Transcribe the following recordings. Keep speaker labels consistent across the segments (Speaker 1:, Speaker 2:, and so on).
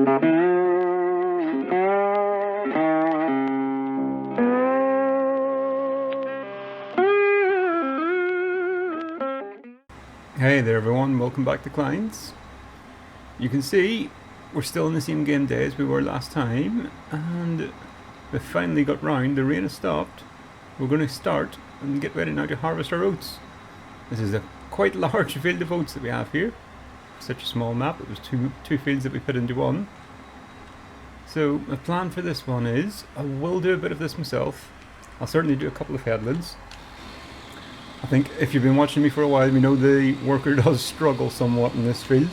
Speaker 1: Hey there everyone, welcome back to Kleines. You can see we're still in the same game day as we were last time, and we finally got round, the rain has stopped. We're going to start and get ready now to harvest our oats. This is a quite large field of oats that we have here. Such a small map, it was two fields that we put into one. So the plan for this one is, I will do a bit of this myself. I'll certainly do a couple of headlands. I think if you've been watching me for a while, we know the worker does struggle somewhat in this field.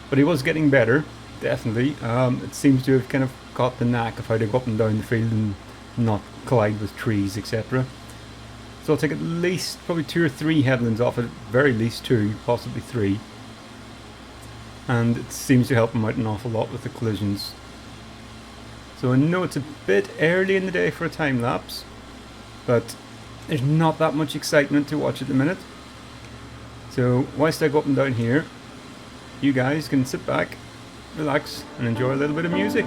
Speaker 1: But he was getting better, definitely. It seems to have kind of got the knack of how to go up and down the field and not collide with trees, etc. So I'll take at least probably 2 or 3 headlands off it, very least 2, possibly 3. And it seems to help him out an awful lot with the collisions. So I know it's a bit early in the day for a time lapse, but there's not that much excitement to watch at the minute. So whilst I go up and down here, you guys can sit back, relax, and enjoy a little bit of music.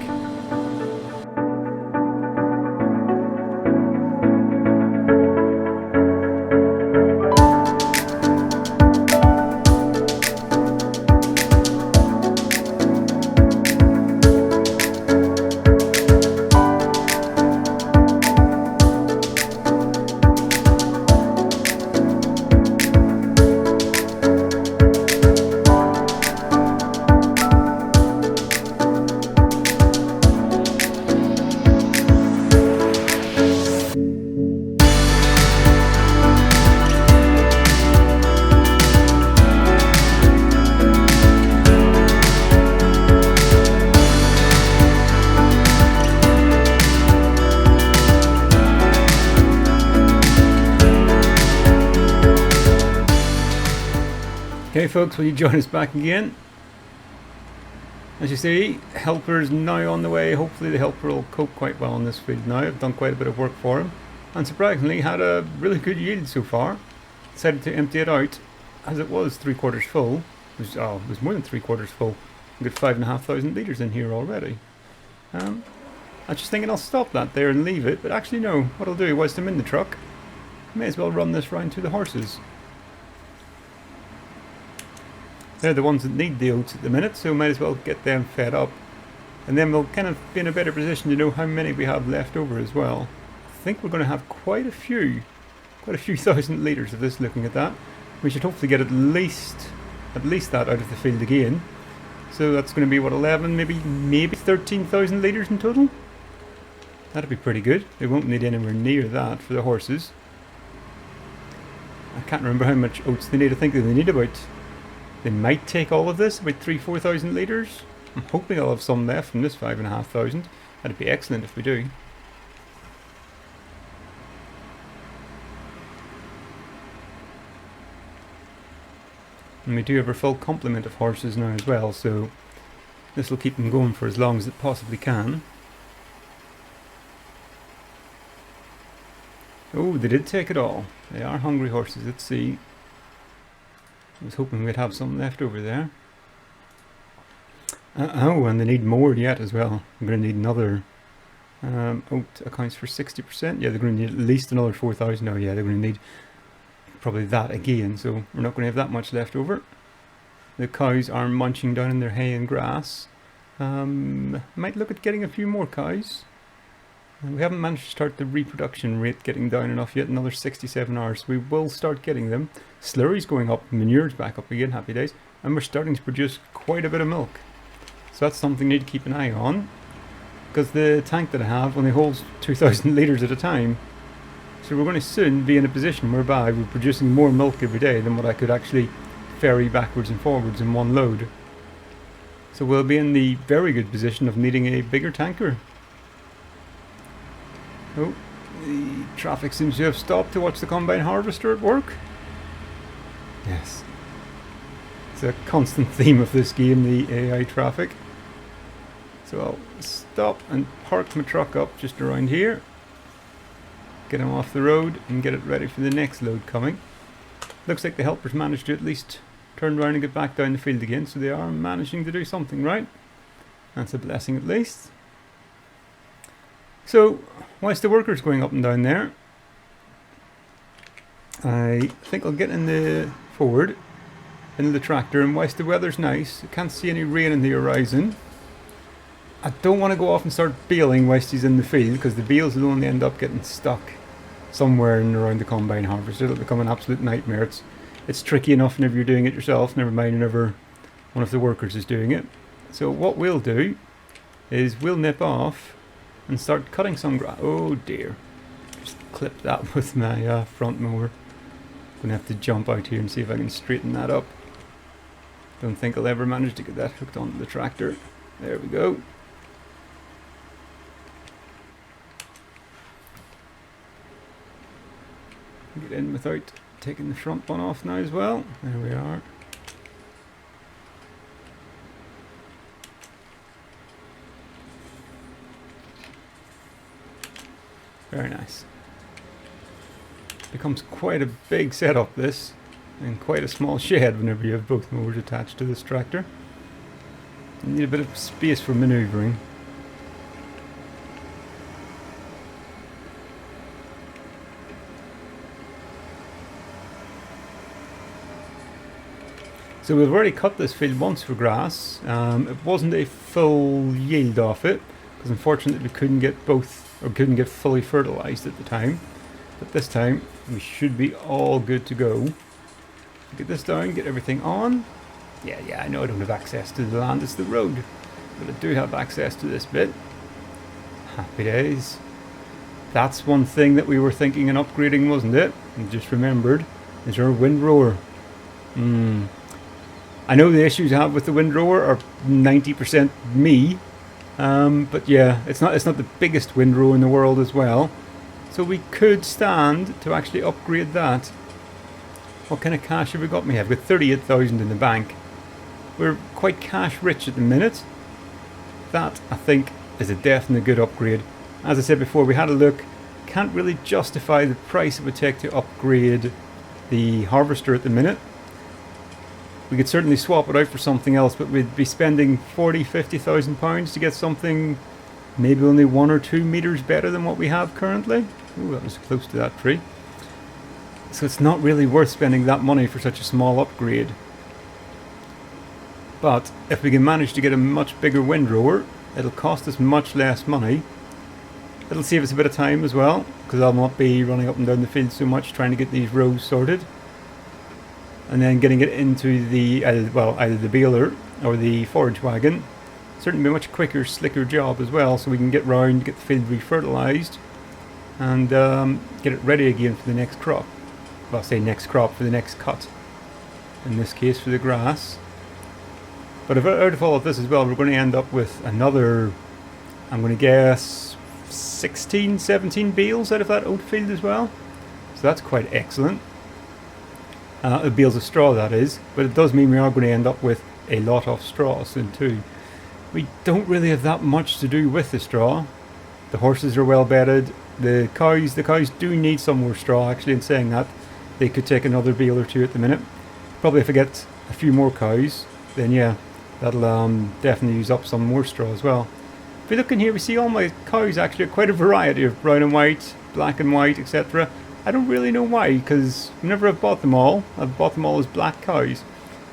Speaker 1: Okay folks, will you join us back again? As you see, helper's now on the way. Hopefully the helper will cope quite well in this field now. I've done quite a bit of work for him, and surprisingly had a really good yield so far. Decided to empty it out as it was 3/4 full. It was more than 3/4 full. I've got 5,500 litres in here already. I was just thinking I'll stop that there and leave it, but actually no, what I'll do whilst I'm in the truck, may as well run this round to the horses. They're the ones that need the oats at the minute, so might as well get them fed up. And then we'll kind of be in a better position to know how many we have left over as well. I think we're going to have quite a few thousand litres of this looking at that. We should hopefully get at least that out of the field again. So that's going to be what, 11, maybe 13,000 litres in total? That'd be pretty good. They won't need anywhere near that for the horses. I can't remember how much oats they need. I think they need about... They might take all of this, about 3,000–4,000 litres. I'm hoping I'll have some left from this 5,500. That'd be excellent if we do. And we do have our full complement of horses now as well, so this will keep them going for as long as it possibly can. Oh, they did take it all. They are hungry horses, let's see. I was hoping we'd have some left over there. Oh, and they need more yet as well. I'm going to need another... oat accounts for 60%. Yeah, they're going to need at least another 4,000. Oh yeah, they're going to need probably that again, so we're not going to have that much left over. The cows are munching down in their hay and grass. Might look at getting a few more cows. We haven't managed to start the reproduction rate getting down enough yet, another 67 hours. We will start getting them. Slurry's going up, manure's back up again, happy days. And we're starting to produce quite a bit of milk. So that's something we need to keep an eye on. Because the tank that I have only holds 2,000 litres at a time. So we're going to soon be in a position whereby we're producing more milk every day than what I could actually ferry backwards and forwards in one load. So we'll be in the very good position of needing a bigger tanker. Oh, the traffic seems to have stopped to watch the combine harvester at work. Yes. It's a constant theme of this game, the AI traffic. So I'll stop and park my truck up just around here. Get him off the road and get it ready for the next load coming. Looks like the helpers managed to at least turn around and get back down the field again, so they are managing to do something right. That's a blessing at least. So, whilst the worker's going up and down there, I think I'll get in the forward, into the tractor, and whilst the weather's nice, I can't see any rain in the horizon. I don't want to go off and start baling whilst he's in the field, because the bales will only end up getting stuck somewhere in and around the combine harvester. It'll become an absolute nightmare. It's tricky enough whenever you're doing it yourself, never mind whenever one of the workers is doing it. So what we'll do is we'll nip off and start cutting some grass. Oh dear. Just clip that with my front mower. Gonna have to jump out here and see if I can straighten that up. Don't think I'll ever manage to get that hooked onto the tractor. There we go. Get in without taking the front one off now as well. There we are. Very nice. Becomes quite a big setup this, and quite a small shed whenever you have both mowers attached to this tractor. You need a bit of space for manoeuvring. So we've already cut this field once for grass. It wasn't a full yield off it, because unfortunately we couldn't get fully fertilized at the time. But this time we should be all good to go. Get this down, get everything on. Yeah, I know I don't have access to the land, it's the road, but I do have access to this bit. Happy days. That's one thing that we were thinking in upgrading, wasn't it? And just remembered, is our windrower. I know the issues I have with the windrower are 90% me, but yeah, it's not the biggest windrow in the world as well. So we could stand to actually upgrade that. What kind of cash have we got? We have got 38,000 in the bank. We're quite cash rich at the minute. That, I think, is a definitely good upgrade. As I said before, we had a look. Can't really justify the price it would take to upgrade the harvester at the minute. We could certainly swap it out for something else, but we'd be spending 40,000–50,000 pounds to get something maybe only 1 or 2 meters better than what we have currently. Ooh, that was close to that tree. So it's not really worth spending that money for such a small upgrade. But if we can manage to get a much bigger windrower, it'll cost us much less money. It'll save us a bit of time as well, because I'll not be running up and down the field so much trying to get these rows sorted. And then getting it into the, either the baler or the forage wagon. Certainly be a much quicker, slicker job as well, so we can get round, get the field refertilised, and get it ready again for the next crop. Well, I say next crop, for the next cut. In this case for the grass. But out of all of this as well, we're going to end up with another, I'm going to guess, 16, 17 bales out of that oat field as well. So that's quite excellent. Bales of straw, that is, but it does mean we are going to end up with a lot of straw soon too. We don't really have that much to do with the straw. The horses are well bedded. The cows do need some more straw. Actually, in saying that, they could take another bale or two at the minute. Probably if I get a few more cows, then yeah, that'll definitely use up some more straw as well. If we look in here, we see all my cows actually are quite a variety of brown and white, black and white, etc. I don't really know why, because whenever I've bought them all, I've bought them all as black cows.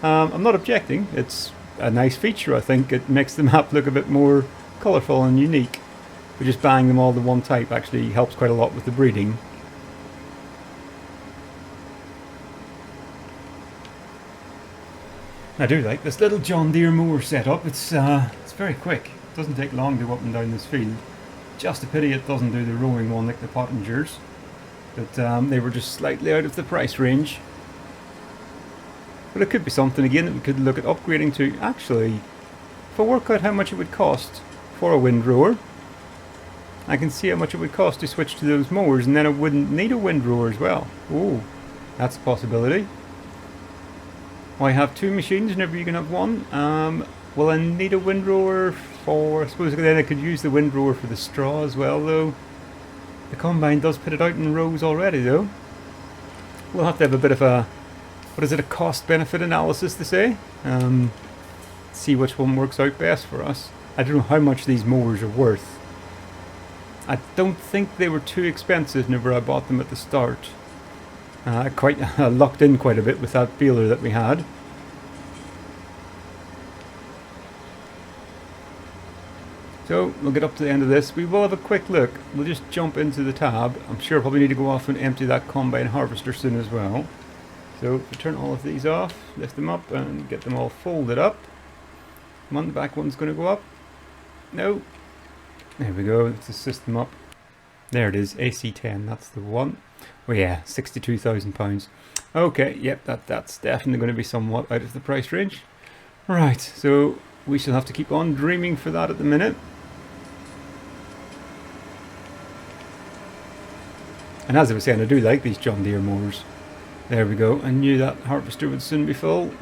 Speaker 1: I'm not objecting, it's a nice feature. I think it makes the map look a bit more colourful and unique. But just buying them all the one type actually helps quite a lot with the breeding. I do like this little John Deere mower setup. It's very quick. It doesn't take long to go up and down this field. Just a pity it doesn't do the rowing one like the Pottingers. But they were just slightly out of the price range. But it could be something again that we could look at upgrading to. Actually, if I work out how much it would cost for a windrower, I can see how much it would cost to switch to those mowers, and then I wouldn't need a windrower as well. Oh, that's a possibility. Why have two machines whenever you can have one? Will I need a windrower for... I suppose then I could use the windrower for the straw as well, though. The combine does put it out in rows already, though. We'll have to have a bit of a what is it, a cost-benefit analysis to say? See which one works out best for us. I don't know how much these mowers are worth. I don't think they were too expensive whenever I bought them at the start. I lucked in quite a bit with that baler that we had. So we'll get up to the end of this. We will have a quick look. We'll just jump into the tab. I'm sure I'll probably need to go off and empty that combine harvester soon as well. So if we turn all of these off, lift them up and get them all folded up. Come on, the back one's going to go up. No. There we go. Let's assist them up. There it is, AC10. That's the one. Oh yeah, £62,000. Okay, yep, that's definitely going to be somewhat out of the price range. Right, so we shall have to keep on dreaming for that at the minute. And as I was saying, I do like these John Deere mowers. There we go. I knew that harvester would soon be full.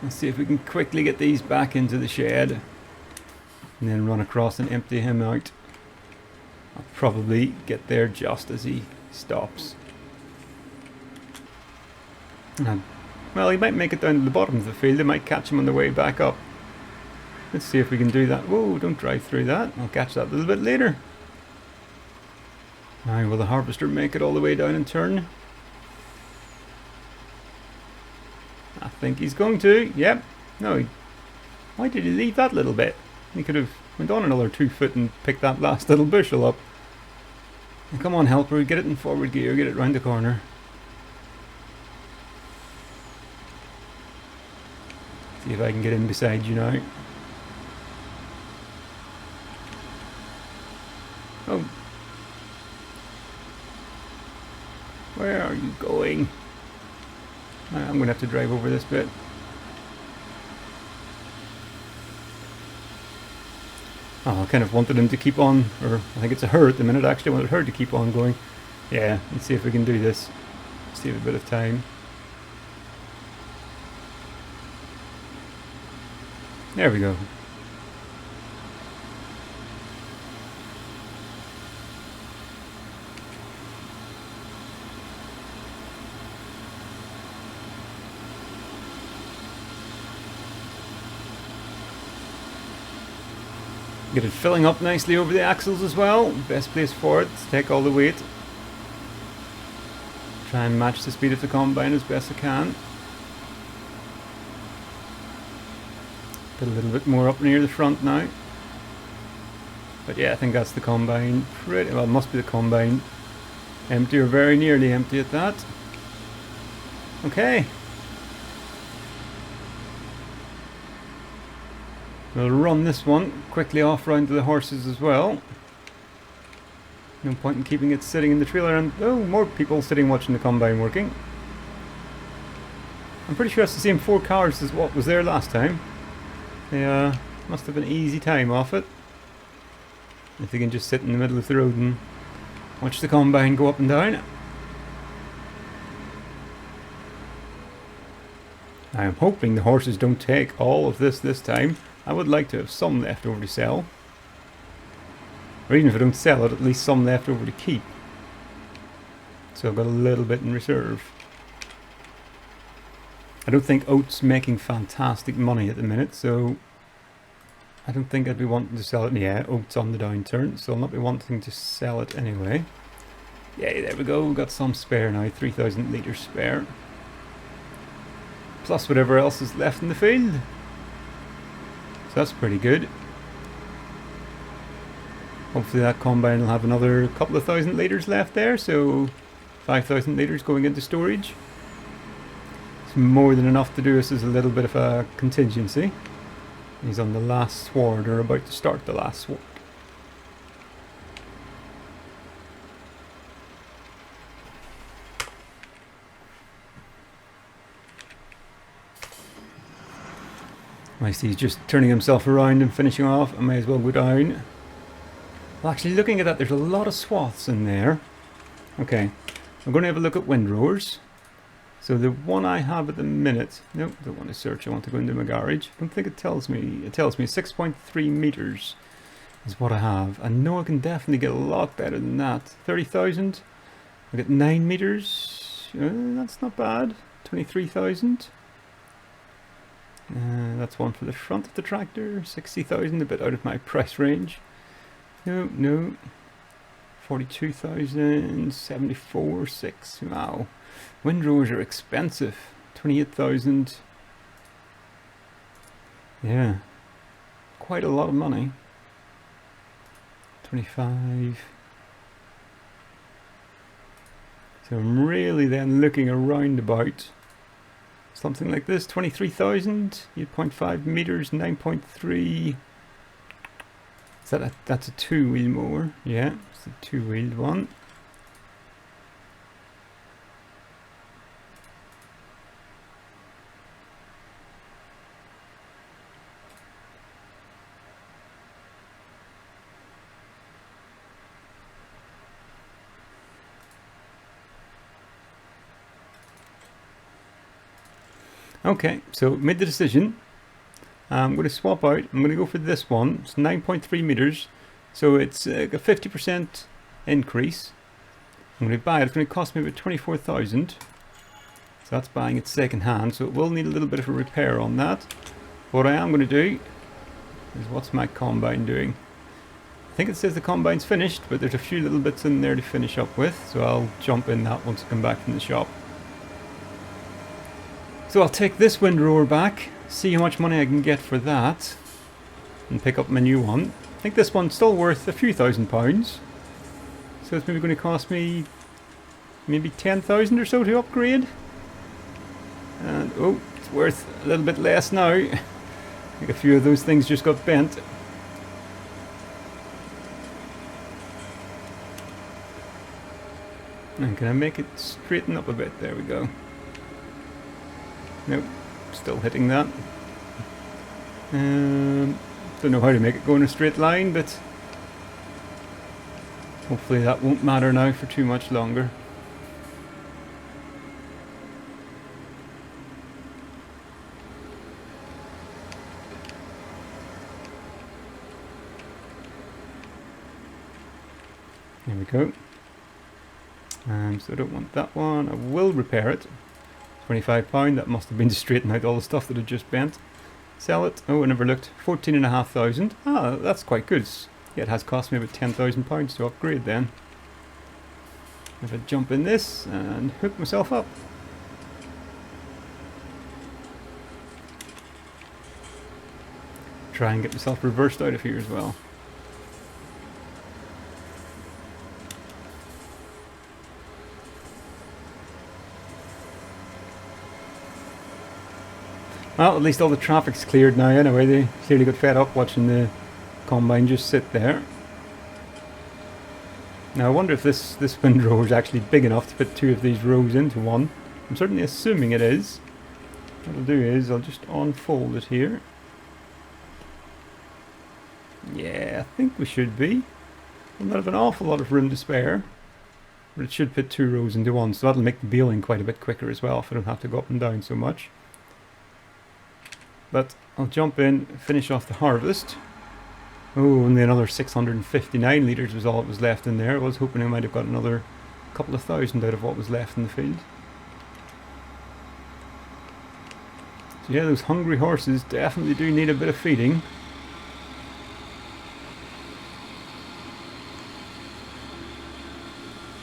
Speaker 1: Let's see if we can quickly get these back into the shed. And then run across and empty him out. I'll probably get there just as he stops. Well, he might make it down to the bottom of the field. They might catch him on the way back up. Let's see if we can do that. Whoa, don't drive through that. I'll catch that a little bit later. Now, will the harvester make it all the way down and turn? I think he's going to. Yep. No, why did he leave that little bit? He could have went on another 2 foot and picked that last little bushel up. And come on, helper, get it in forward gear, get it round the corner. See if I can get in beside you now. Oh. Where are you going? I'm going to have to drive over this bit. Oh, I kind of wanted him to keep on, or I think it's a her at the minute actually. I wanted her to keep on going. Yeah, let's see if we can do this. Save a bit of time. There we go. Get it filling up nicely over the axles as well. Best place for it to take all the weight. Try and match the speed of the combine as best I can. Get a little bit more up near the front now. But yeah, I think that's the combine. Pretty well, it must be the combine. Empty or very nearly empty at that. Okay. We'll run this one quickly off round to the horses as well. No point in keeping it sitting in the trailer, and oh, more people sitting watching the combine working. I'm pretty sure it's the same 4 cars as what was there last time. They must have an easy time off it. If they can just sit in the middle of the road and watch the combine go up and down. I'm hoping the horses don't take all of this time. I would like to have some left over to sell. Or even if I don't sell it, at least some left over to keep. So I've got a little bit in reserve. I don't think oat's making fantastic money at the minute, so I don't think I'd be wanting to sell it. Yeah, oat's on the downturn, so I'll not be wanting to sell it anyway. Yay, there we go, we've got some spare now, 3,000 litres spare. Plus whatever else is left in the field. So that's pretty good. Hopefully that combine will have another couple of thousand litres left there, so 5,000 litres going into storage. It's more than enough to do us as a little bit of a contingency. He's on the last sward, or about to start the last sward. I see he's just turning himself around and finishing off. I may as well go down. Well, actually, looking at that, there's a lot of swaths in there. Okay, I'm going to have a look at windrowers. So the one I have at the minute, nope, don't want to search, I want to go into my garage. I don't think it tells me 6.3 meters is what I have. I know I can definitely get a lot better than that. 30,000, I get 9 meters. That's not bad. 23,000. That's one for the front of the tractor. 60,000, a bit out of my price range. No. 42,000, 74, 6. Wow. Windrowers are expensive. 28,000. Yeah. Quite a lot of money. 25. So I'm really then looking around about something like this. 23,000, 8.5 meters, 9.3. So that's a two-wheel mower. Yeah, it's a two-wheeled one. Okay, so made the decision. I'm going to swap out. I'm going to go for this one. It's 9.3 meters, so it's a 50% increase. I'm going to buy it. It's going to cost me about 24,000. So that's buying it second hand. So it will need a little bit of a repair on that. What I am going to do is, what's my combine doing? I think it says the combine's finished, but there's a few little bits in there to finish up with. So I'll jump in that once I come back from the shop. So I'll take this windrower back, see how much money I can get for that, and pick up my new one. I think this one's still worth a few £1,000. So it's maybe going to cost me maybe 10,000 or so to upgrade. And oh, it's worth a little bit less now. I think a few of those things just got bent. And can I make it straighten up a bit? There we go. Nope, still hitting that. Don't know how to make it go in a straight line, but hopefully that won't matter now for too much longer. There we go. So I don't want that one. I will repair it. £25, that must have been to straighten out all the stuff that had just bent. Sell it. Oh, I never looked. 14,500. Ah, that's quite good. Yeah, it has cost me about £10,000 to upgrade then. If I jump in this and hook myself up. Try and get myself reversed out of here as well. Well, at least all the traffic's cleared now anyway. They clearly got fed up watching the combine just sit there. Now I wonder if this windrower is actually big enough to fit two of these rows into one. I'm certainly assuming it is. What I'll do is I'll just unfold it here. Yeah, I think we should be. We'll not have an awful lot of room to spare. But it should fit two rows into one, so that'll make the baling quite a bit quicker as well if I don't have to go up and down so much. But I'll jump in, finish off the harvest. Oh, and then another 659 litres was all that was left in there. I was hoping I might have got another couple of thousand out of what was left in the field. So yeah, those hungry horses definitely do need a bit of feeding.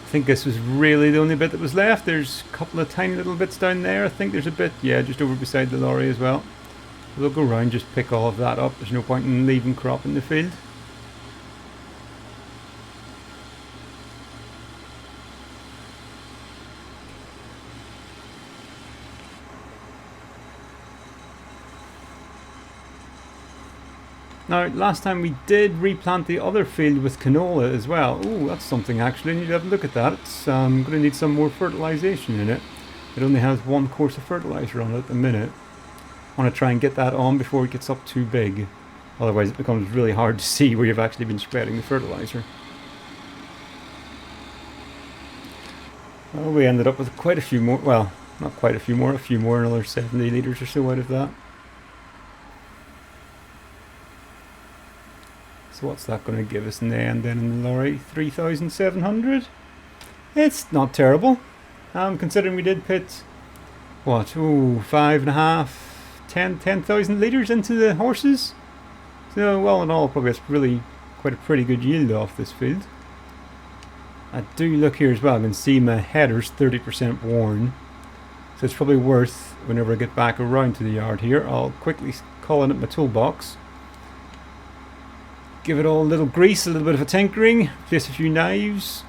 Speaker 1: I think this was really the only bit that was left. There's a couple of tiny little bits down there. I think there's a bit, yeah, just over beside the lorry as well. We'll go around, just pick all of that up. There's no point in leaving crop in the field. Now, last time we did replant the other field with canola as well. Oh, that's something actually. I need to have a look at that. It's going to need some more fertilization in it. It only has one course of fertilizer on it at the minute. I want to try and get that on before it gets up too big. Otherwise it becomes really hard to see where you've actually been spreading the fertilizer. Well, we ended up with quite a few more, well, not quite a few more, another 70 litres or so out of that. So what's that going to give us in the end then in the lorry? 3,700? It's not terrible. Considering we did put, what, 5.5, 10,000 litres into the horses. So, well in all, probably that's really quite a pretty good yield off this field. I do look here as well, I can see my header's 30% worn. So it's probably worth, whenever I get back around to the yard here, I'll quickly call in at my toolbox. Give it all a little grease, a little bit of a tinkering, place a few knives,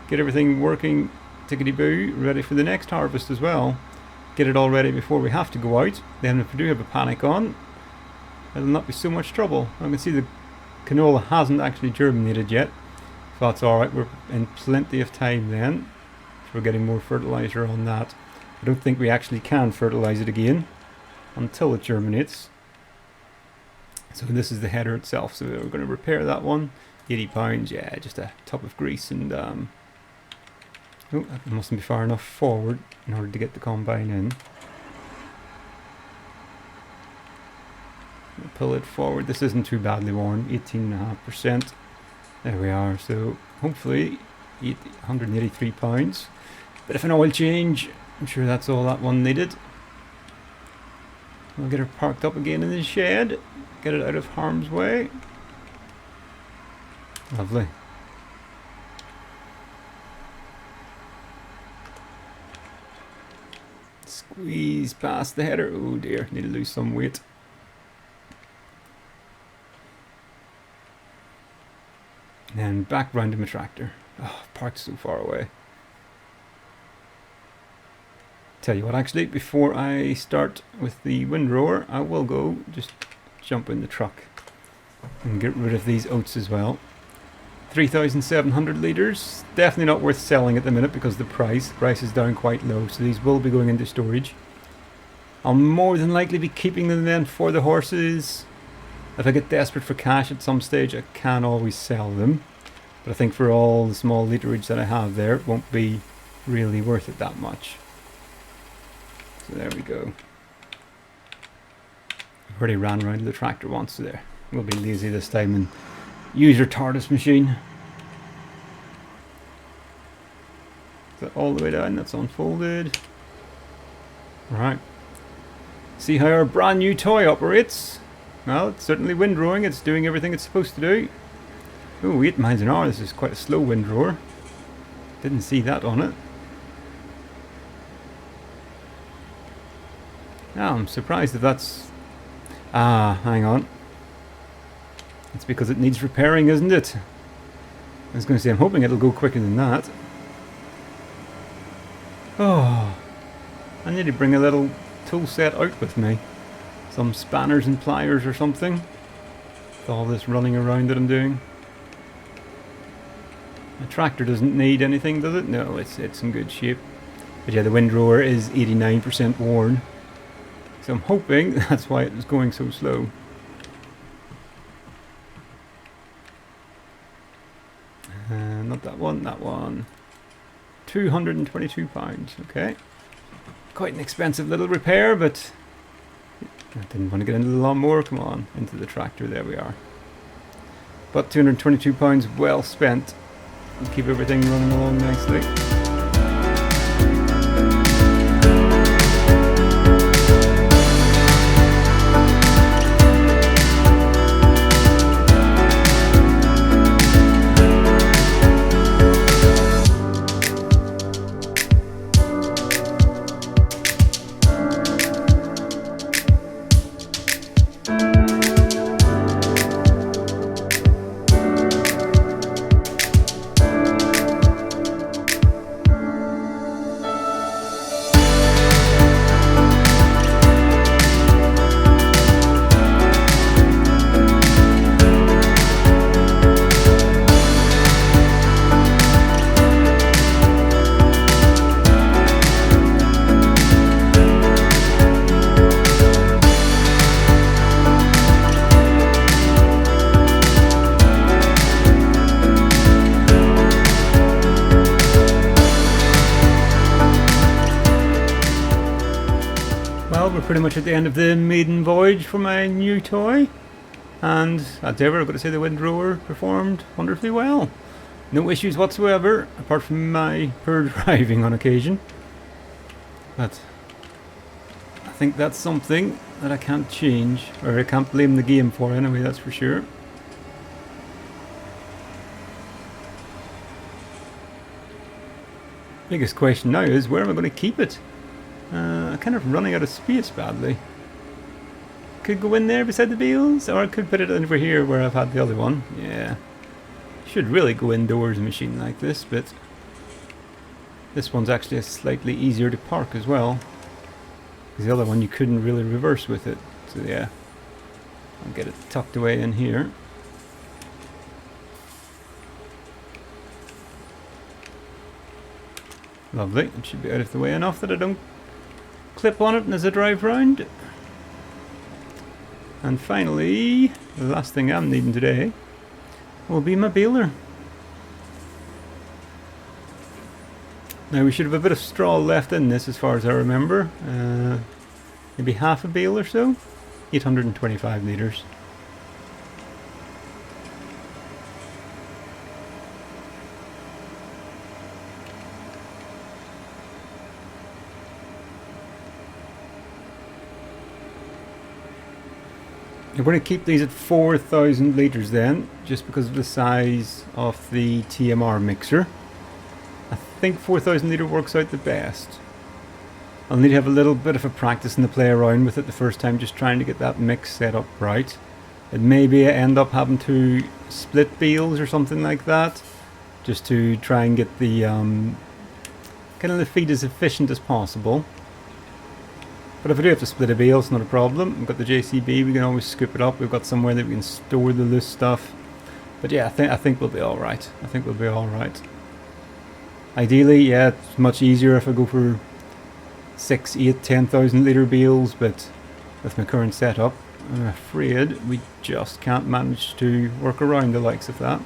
Speaker 1: get everything working tickety-boo, ready for the next harvest as well. Get it all ready before we have to go out. Then if we do have a panic on, it'll not be so much trouble. I can see the canola hasn't actually germinated yet. If that's alright, we're in plenty of time then. So we're getting more fertilizer on that. I don't think we actually can fertilize it again until it germinates. So this is the header itself, so we're going to repair that one. £80, yeah, just a top of grease and oh, that mustn't be far enough forward in order to get the combine in. We'll pull it forward. This isn't too badly worn, 18.5%. There we are, so hopefully £183. Bit of an oil change, I'm sure that's all that one needed. We'll get her parked up again in the shed, get it out of harm's way. Lovely. Squeeze past the header. Oh dear, need to lose some weight. And then back round to my tractor. Oh, parked so far away. Tell you what, actually, before I start with the windrower, I will go just jump in the truck and get rid of these oats as well. 3,700 litres. Definitely not worth selling at the minute because the price is down quite low, so these will be going into storage. I'll more than likely be keeping them then for the horses. If I get desperate for cash at some stage, I can always sell them. But I think for all the small literage that I have there, it won't be really worth it that much. So there we go. I've already ran around the tractor once, so there. We'll be lazy this time and use your TARDIS machine. Is that all the way down? That's unfolded. Right. See how our brand new toy operates? Well, it's certainly windrowing. It's doing everything it's supposed to do. Oh, 8 miles an hour. This is quite a slow windrower. Didn't see that on it. Now, I'm surprised if that's... Ah, hang on. It's because it needs repairing, isn't it? I was going to say, I'm hoping it'll go quicker than that. Oh, I need to bring a little tool set out with me. Some spanners and pliers or something. With all this running around that I'm doing. The tractor doesn't need anything, does it? No, it's in good shape. But yeah, the windrower is 89% worn. So I'm hoping that's why it was going so slow. Not that one, that one. £222, okay. Quite an expensive little repair, but I didn't want to get into the lawnmower. Come on, into the tractor, there we are. But £222 well spent. And keep everything running along nicely. We're pretty much at the end of the maiden voyage for my new toy, and as ever I've got to say the windrower performed wonderfully well. No issues whatsoever, apart from my poor driving on occasion. But I think that's something that I can't change, or I can't blame the game for anyway, that's for sure. Biggest question now is, where am I going to keep it? I'm kind of running out of space badly. Could go in there beside the bales, or I could put it over here where I've had the other one. Yeah. Should really go indoors, a machine like this, but this one's actually slightly easier to park as well. Because the other one you couldn't really reverse with it. So yeah, I'll get it tucked away in here. Lovely, it should be out of the way enough that I don't clip on it as I drive round. And finally, the last thing I'm needing today will be my baler. Now we should have a bit of straw left in this as far as I remember. Maybe half a bale or so. 825 litres. I'm going to keep these at 4,000 litres then, just because of the size of the TMR mixer. I think 4,000 litre works out the best. I'll need to have a little bit of a practice and to play around with it the first time, just trying to get that mix set up right. It maybe end up having to split bales or something like that, just to try and get the kind of the feed as efficient as possible. But if I do have to split a bale, it's not a problem. We've got the JCB, we can always scoop it up. We've got somewhere that we can store the loose stuff. But yeah, I think we'll be alright. I think we'll be alright. Ideally, yeah, it's much easier if I go for 6, 8, 10,000 litre bales, but with my current setup, I'm afraid we just can't manage to work around the likes of that.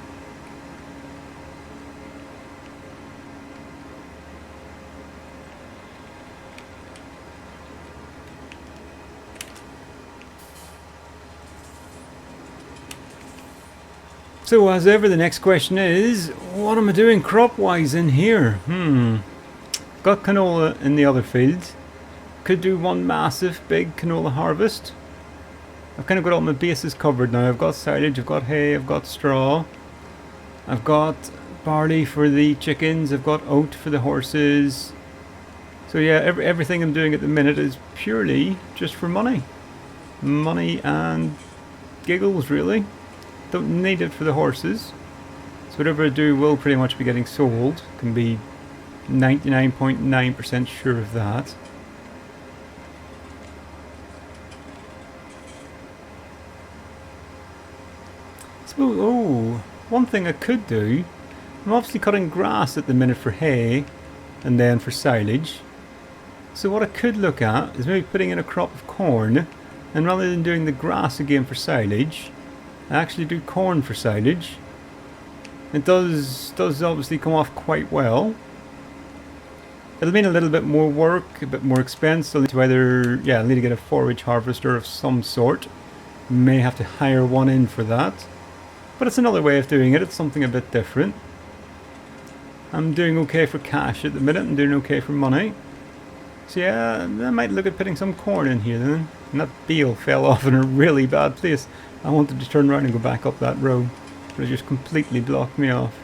Speaker 1: So as ever, the next question is, what am I doing crop-wise in here? Got canola in the other field. Could do one massive big canola harvest. I've kind of got all my bases covered now. I've got silage, I've got hay, I've got straw. I've got barley for the chickens, I've got oat for the horses. So yeah, everything I'm doing at the minute is purely just for money. Money and giggles, really. Don't need it for the horses. So whatever I do will pretty much be getting sold. Can be 99.9% sure of that. So, one thing I could do, I'm obviously cutting grass at the minute for hay and then for silage. So what I could look at is maybe putting in a crop of corn, and rather than doing the grass again for silage, I actually do corn for silage. It does obviously come off quite well. It'll mean a little bit more work, a bit more expense. I'll need to either, I'll need to get a forage harvester of some sort. May have to hire one in for that. But it's another way of doing it. It's something a bit different. I'm doing okay for cash at the minute. I'm doing okay for money. So yeah, I might look at putting some corn in here then. And that bale fell off in a really bad place. I wanted to turn around and go back up that road, but it just completely blocked me off.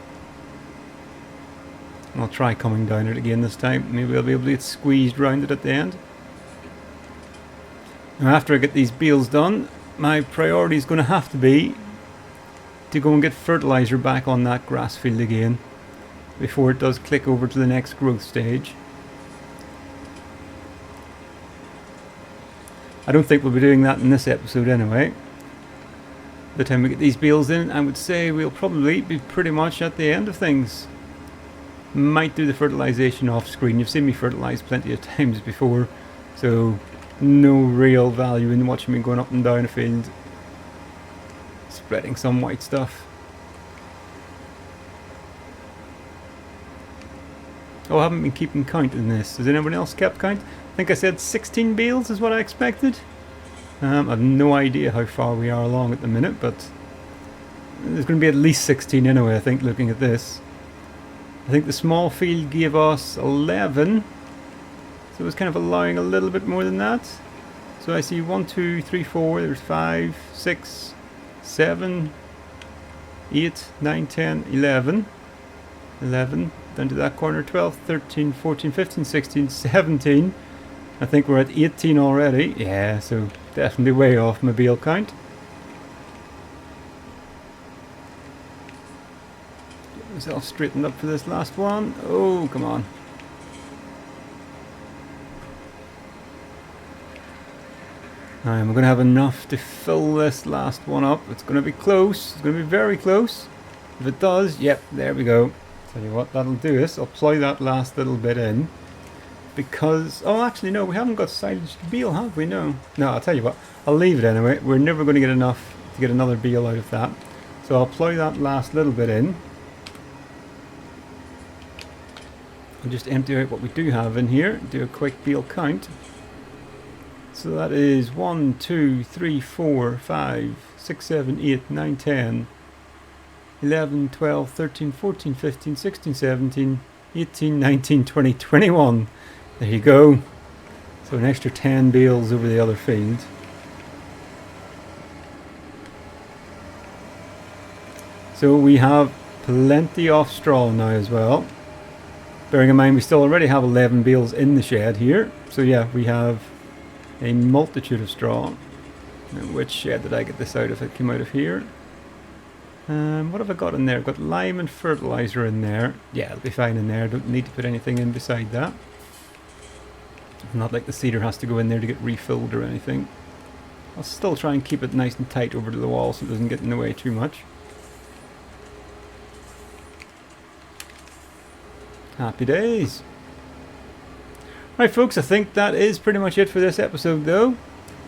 Speaker 1: I'll try coming down it again this time. Maybe I'll be able to get squeezed round it at the end. Now after I get these bales done, my priority is going to have to be to go and get fertilizer back on that grass field again before it does click over to the next growth stage. I don't think we'll be doing that in this episode anyway. By the time we get these bales in, I would say we'll probably be pretty much at the end of things. Might do the fertilization off screen. You've seen me fertilize plenty of times before, so no real value in watching me going up and down a field spreading some white stuff. Oh, I haven't been keeping count in this. Has anyone else kept count? I think I said 16 bales is what I expected. I've no idea how far we are along at the minute, but there's going to be at least 16 anyway, I think, looking at this. I think the small field gave us 11. So it's kind of allowing a little bit more than that. So I see 1, 2, 3, 4, there's 5, 6, 7, 8, 9, 10, 11. 11, down to that corner, 12, 13, 14, 15, 16, 17. I think we're at 18 already. Yeah, so definitely way off my bale count. Get myself straightened up for this last one. Oh, come on. I'm going to have enough to fill this last one up. It's going to be close. It's going to be very close. If it does, yep, there we go. Tell you what, that'll do this. I'll plough that last little bit in. Because, oh actually no, we haven't got silage bale, have we? No. No, I'll tell you what, I'll leave it anyway. We're never going to get enough to get another bale out of that. So I'll plough that last little bit in. I'll just empty out what we do have in here. Do a quick bale count. So that is 1, 2, 3, 4, 5, 6, 7, 8, 9, 10, 11, 12, 13, 14, 15, 16, 17, 18, 19, 20, 21. There you go. So an extra 10 bales over the other field. So we have plenty of straw now as well. Bearing in mind we still already have 11 bales in the shed here. So yeah, we have a multitude of straw. Now, which shed did I get this out of? It came out of here. What have I got in there? I've got lime and fertilizer in there. Yeah, it'll be fine in there. Don't need to put anything in beside that. Not like the cedar has to go in there to get refilled or anything. I'll still try and keep it nice and tight over to the wall so it doesn't get in the way too much. Happy days. Right folks, I think that is pretty much it for this episode though.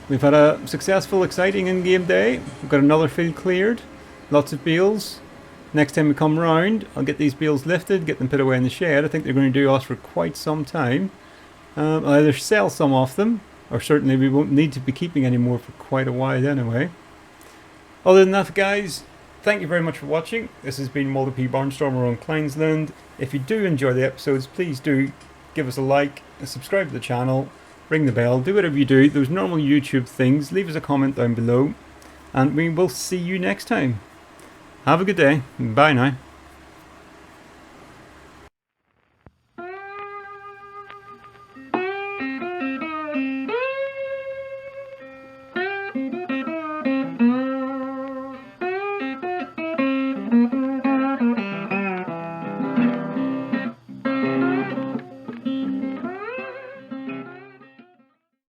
Speaker 1: We've had a successful, exciting in-game day. We've got another field cleared. Lots of bales. Next time we come round, I'll get these bales lifted, get them put away in the shed. I think they're going to do us for quite some time. I'll either sell some of them, or certainly we won't need to be keeping any more for quite a while anyway. Other than that guys, thank you very much for watching. This has been Mulder P. Barnstormer on Kleines. If you do enjoy the episodes, please do give us a like, subscribe to the channel, ring the bell, do whatever you do, those normal YouTube things, leave us a comment down below, and we will see you next time. Have a good day. Bye now.